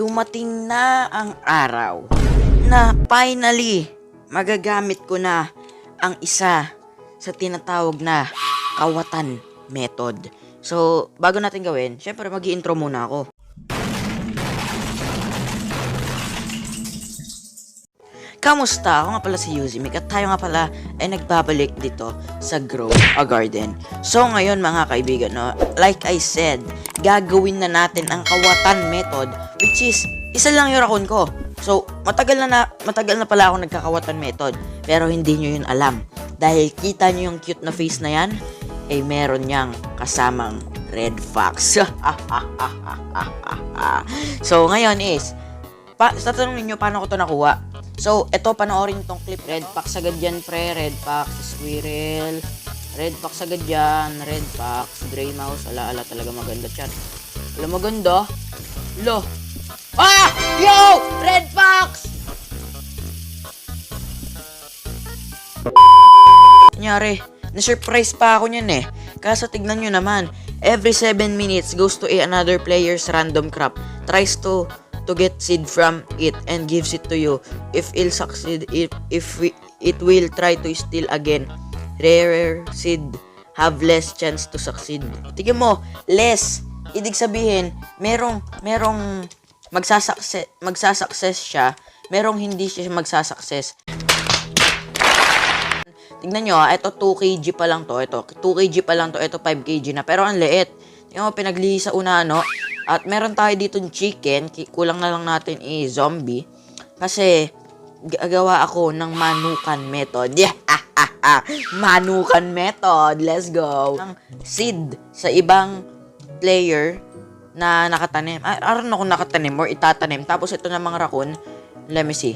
dumating na ang araw na finally magagamit ko na ang isa sa tinatawag na kawatan method. So, bago natin gawin, syempre mag-i-intro muna ako. Kamusta? Ako nga pala si Yuzimic at tayo nga pala ay nagbabalik dito sa Grow a Garden. So ngayon mga kaibigan, no, like I said, gagawin na natin ang kawatan method, which is isa lang yung raccoon ko. So matagal na pala ako nagkakawatan method, pero hindi nyo yun alam. Dahil kita nyo yung cute na face na yan, ay meron niyang kasamang red fox. So ngayon is, tatanungin nyo paano ko to nakuha. So, eto, panoorin tong clip. Red fox agad yan, pre. Red fox, squirrel. Red fox agad yan. Red fox, gray mouse. Ala, talaga maganda chat. Ala, maganda. Lo. Ah! Yo! Red fox! Kunyari, na-surprise pa ako niyan eh. Kaso tignan nyo naman. Every 7 minutes goes to another player's random crop. Tries to get seed from it and gives it to you. If it'll succeed, it will try to steal again. Rarer seed have less chance to succeed. Tingnan mo, less. Ibig sabihin, merong magsasucess siya, merong hindi siya magsasucess. Tingnan nyo, ito 2 kg pa lang to. Ito 2 kg pa lang to. Ito 5 kg na. Pero ang liit. Tingnan mo, pinaglihi sa una, no? At meron tayo dito chicken, kulang na lang natin zombie. Kasi, gagawa ako ng manukan method. Yeah! Manukan method! Let's go! Ang seed sa ibang player na nakatanim. I don't know kung nakatanim or itatanim. Tapos ito na mga raccoon. Let me see.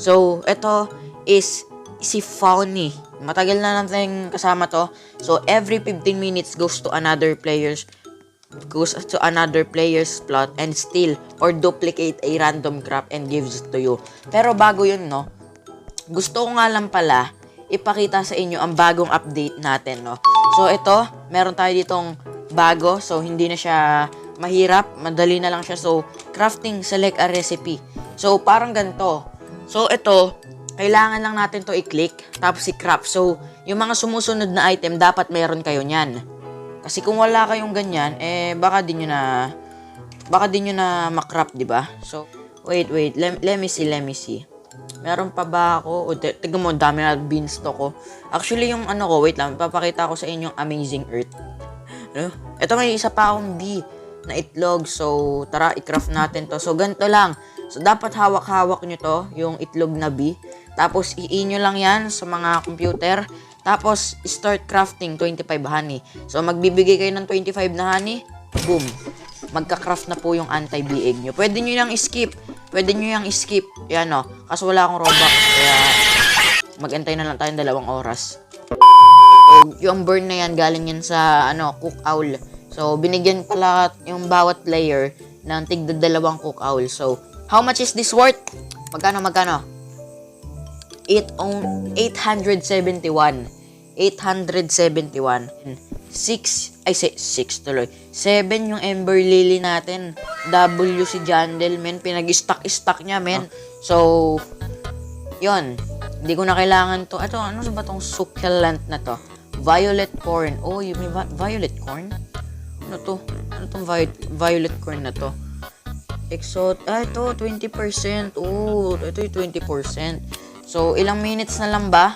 So, ito is si Fauny. Matagal na natin kasama to. So, every 15 minutes goes to another player's plot and steal or duplicate a random crop and gives it to you. Pero bago yun, no, gusto ko nga lang pala ipakita sa inyo ang bagong update natin, no. So ito, meron tayo ditong bago. So hindi na siya mahirap, madali na lang siya. So crafting, select a recipe. So parang ganito. So ito, kailangan lang natin to i-click tapos i-craft. So yung mga sumusunod na item dapat meron kayo niyan. Kasi kung wala kayong ganyan, baka di nyo na makrap, di ba? So, wait, let me see. Meron pa ba ako? O, tignan mo, dami na beanstalk ko. Actually, yung ano ko, wait lang, papakita ko sa inyo yung Amazing Earth. Ano? Ito, may isa pa akong bee na itlog. So, tara, i-craft natin to. So, ganito lang. So, dapat hawak-hawak nyo to, yung itlog na bee. Tapos, i-nyo lang yan sa mga computer. Tapos, start crafting 25 honey. So, magbibigay kayo ng 25 na honey. Boom. Magka-craft na po yung anti-bee egg nyo. Pwede nyo yung skip. Yan o. Kaso wala akong Robux. Kaya, mag-antay na lang tayong 2 oras. So, yung burn na yan, galing yan sa, cook owl. So, binigyan pala yung bawat player ng tigda 2 cook owl. So, how much is this worth? Magkano? 871. 6 tuloy. 7 yung Ember Lily natin. W si Jandel, men. Pinag-stack niya, men. So, yun. Hindi ko na kailangan to. Ano ba tong succulent na to? Violet corn. Oh, may violet corn? Ano to? Ano tong violet corn na to? Ito, 20%. Oh, ito yung 20%. So, ilang minutes na lang ba?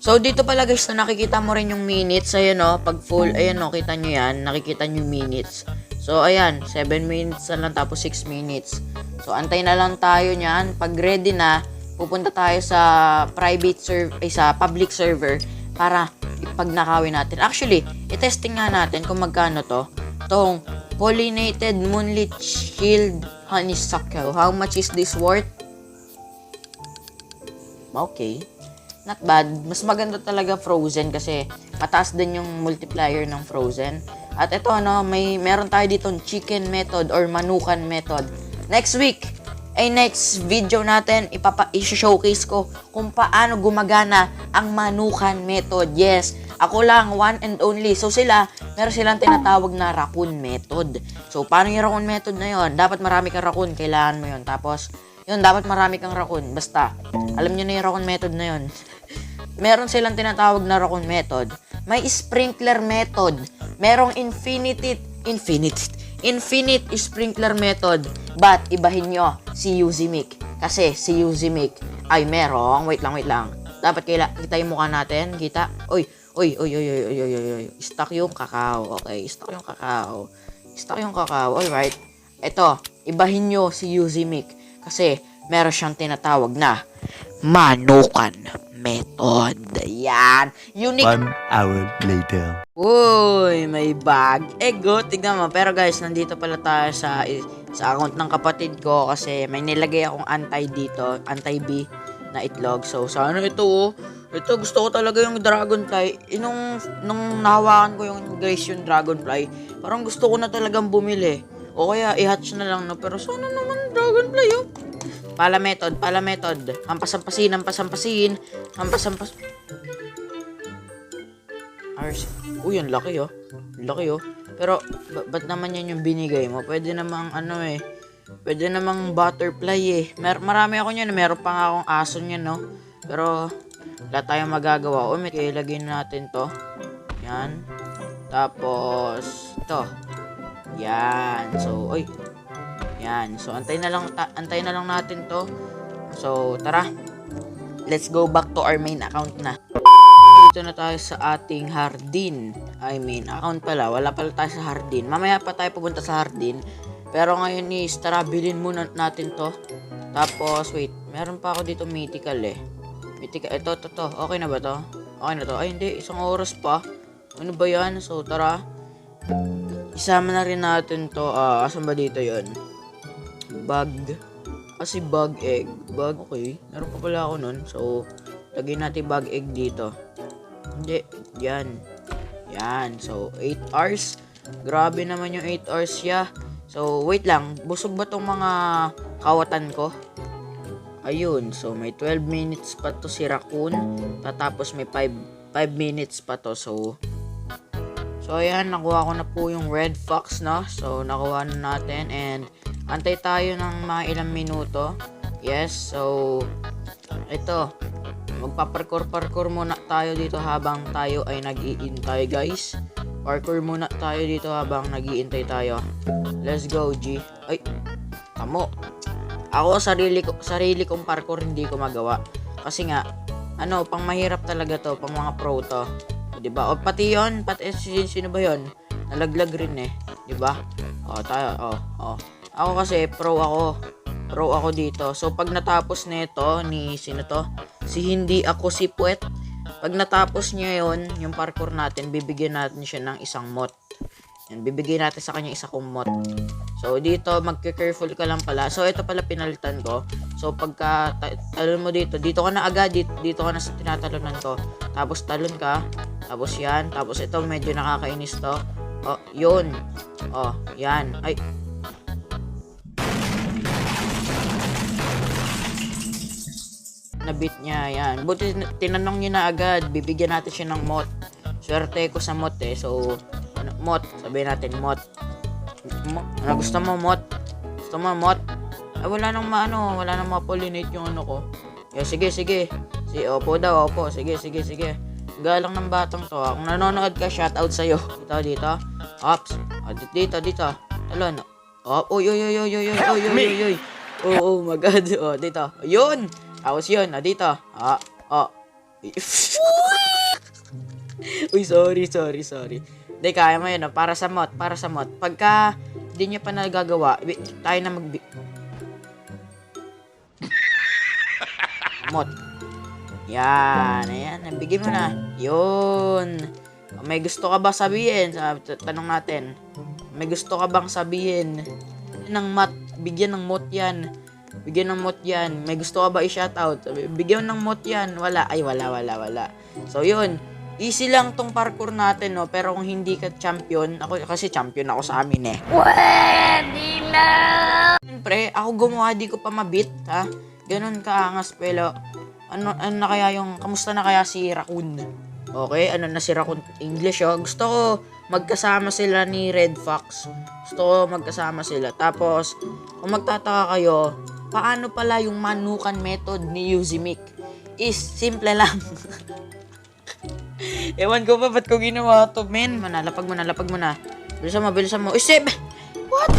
So, dito pala guys, na nakikita mo rin yung minutes. Ayan o, pag full, ayan o, kita nyo yan. Nakikita nyo yung minutes. So, ayan, 7 minutes na lang, tapos 6 minutes. So, antay na lang tayo nyan. Pag ready na, pupunta tayo sa sa public server para ipagnakawin natin. Actually, i-testing nga natin kung magkano to. Itong pollinated moonlit shield honeysuckle. How much is this worth? Okay. Not bad. Mas maganda talaga Frozen kasi mataas din yung multiplier ng Frozen. At ito, meron tayo ditong chicken method or manukan method. Next week, next video natin, i-showcase ko kung paano gumagana ang manukan method. Yes, Ako lang, one and only. So sila, meron silang tinatawag na raccoon method. So paano yung raccoon method na yon? Dapat marami kang raccoon, kailangan mo yon. Tapos, yun, dapat marami kang raccoon. Basta, alam nyo na yung raccoon method na yon. Meron silang tinatawag na raccoon method. May sprinkler method. Merong infinite sprinkler method. But, ibahin nyo si Uzimic. Kasi si Uzimic ay merong, wait lang. Dapat kita yung mukha natin. Kita? Oy. Stock yung kakao. Okay, stock yung kakao. Alright. Ito, ibahin nyo si Uzimic. Kasi, meron siyang tinatawag na manukan method. Yan. Unique. 1 hour later. Uy, may bag. Ego, tignan mo. Pero guys, nandito pala tayo sa account ng kapatid ko kasi may nilagay akong anti-B na itlog. So, sana ito oh. Ito, gusto ko talaga yung dragonfly. Nung nahawakan ko yung guys, yung dragonfly, parang gusto ko na talagang bumili. O kaya, i-hatch na lang, no? Pero sana naman dragonfly, oh. Pala method. Hampas-hampasin. Uy, ang laki, oh. Pero, ba't naman yan yung binigay mo? Pwede namang, pwede namang butterfly, eh. Marami ako niyan. Meron pa nga akong aso niyan, no? Pero, wala tayong magagawa. May ilagay natin to. Yan. Tapos, ito. Yan. So, yan. So, antay na lang natin to. So, tara. Let's go back to our main account na. Dito na tayo sa ating hardin. Account pala. Wala pala tayo sa hardin. Mamaya pa tayo pupunta sa hardin. Pero ngayon is, tara, bilhin muna natin to. Tapos, wait. Meron pa ako dito mythical eh. Mythical. Ito. Okay na ba to? Okay na to. Ay, hindi. Isang oras pa. Ano ba yan? So, tara. Isama na rin natin to. Asan ba dito yon? Bug. Kasi bug egg. Bug, okay. Meron pa pala ako nun. So, lagay natin bug egg dito. Hindi. Yan. So, 8 hours. Grabe naman yung 8 hours siya. So, wait lang. Busog ba tong mga kawatan ko? Ayun. So, may 12 minutes pa to si Raccoon. Tapos may 5 minutes pa to. So, ayan. Nakuha ko na po yung red fox, no? So, nakuha na natin. And, antay tayo ng mga ilang minuto. Yes. So, ito. Magpa-parkour muna tayo dito habang tayo ay nag-iintay, guys. Parkour muna tayo dito habang nag-iintay tayo. Let's go, G. Ay, tamo. Ako, sarili kong parkour hindi ko magawa. Kasi nga, pang mahirap talaga to, pang mga pro to. O, diba? O, pati yun, sino ba yun? Nalaglag rin eh. Diba? O, tayo, Ako kasi, pro ako dito. So, pag natapos nito ni sino to? Si hindi ako si Puwet. Pag natapos niya yon, yung parkour natin, bibigyan natin siya ng isang mod. Yan, bibigyan natin sa kanya isa kong mod. So, dito, magka-careful ka lang pala. So, ito pala pinalitan ko. So, pagka talon mo dito ka na agad. Dito ka na sa tinatalonan ko. Tapos, talon ka. Tapos, yan. Tapos, ito, medyo nakakainis to. Oh, yun. Oh, yan. Ay, nabit niya, yan. Buti tinanong niya na agad, bibigyan natin siya ng mod. Swerte ko sa mod eh. So, mod, sabihin natin mod. Gusto mo mod? Ay, wala nang ma-pollinate yung ko. Sige. Opo daw, opo. Sige. Galang ng batang to. Kung nanonood ka, shoutout sa'yo. Dito. Ops. Dito. Talon. Oy. Oh my God. Dito. Yun! Tapos yun, dito. Uy, sorry. Hindi, kaya mo yun, para sa mod. Pagka hindi nyo pa nagagawa, tayo na mod. Yan, nabigay mo na. Yun. May gusto ka ba sabihin? Tanong natin. May gusto ka bang sabihin? Bigyan ng mod yan. May gusto ka ba i-shoutout? Bigyan ng mod yan. Wala. So, yun. Easy lang tong parkour natin, no? Pero kung hindi ka champion, kasi champion ako sa amin, eh. Pwede na! Siyempre, ako gumawa, di ko pa mabit, ha? Ganun kaangas, pero, kamusta na kaya si Raccoon? Okay, ano nasira ko English, oh. Gusto ko magkasama sila ni Red Fox. Gusto ko magkasama sila. Tapos, kung magtataka kayo, paano pala yung manukan method ni Yuzimic? Is simple lang. Ewan ko pa ba't ko ginawa to, men. Lapag mo na. Bilisan mo. What?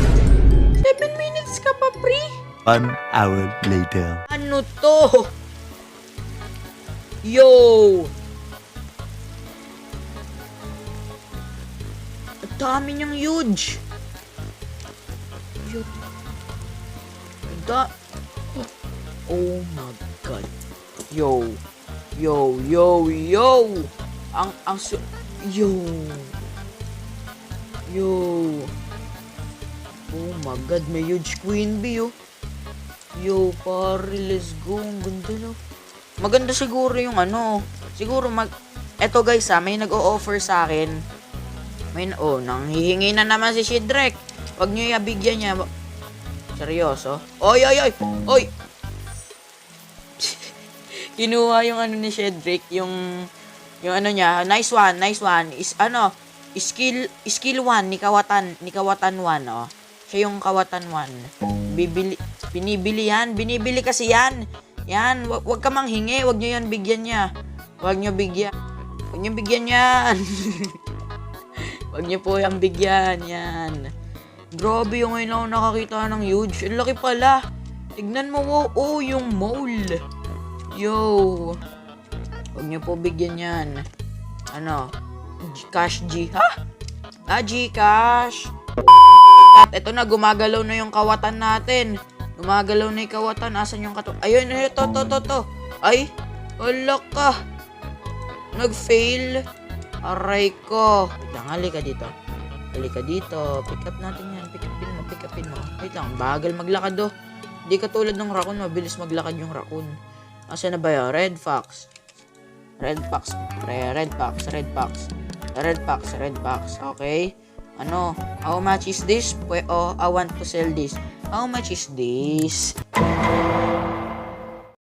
7 minutes ka pa, pre? 1 hour later. Ano to? Yo! Ang dami niyang huge. Yo. Oh my god. Yo. Yo. Oh my god, may huge queen bee, oh. Yo, pare, let's go. Ang ganda, no? Maganda siguro yung ano. Siguro eto guys, may nag-o-offer sa akin. Nanghihingi na naman si Shidrek. Wag niyo ibigyan niya. Seryoso? Oy! Kinuha yung ano ni Shedrick, yung ano niya, nice one. Skill 1 ni Kawatan 1, oh. Siya yung Kawatan 1. Binibili kasi yan. Yan, wag ka manghingi, wag niyo yan bigyan niya. Wag niyo bigyan yan. Wag niyo po yung bigyan yan. Grabe yung ngayon ako nakakita ng huge. Ang laki pala. Tignan mo, wow. Oh, yung mole. Yo. Huwag niyo po bigyan yan. Ano? Cash G. Ha? Gcash. At eto na, gumagalaw na yung kawatan natin. Gumagalaw na yung kawatan. Asan yung kato? Ayun, to. Ay, wala ka. Nag-fail. Aray ko. Wait lang, halika dito. Pick up natin yan. Pick upin mo. Wait lang, bagal maglakad, oh. Hindi katulad ng raccoon, mabilis maglakad yung raccoon. Asa na ba yun? Red Fox. Okay. Ano? How much is this? I want to sell this. How much is this?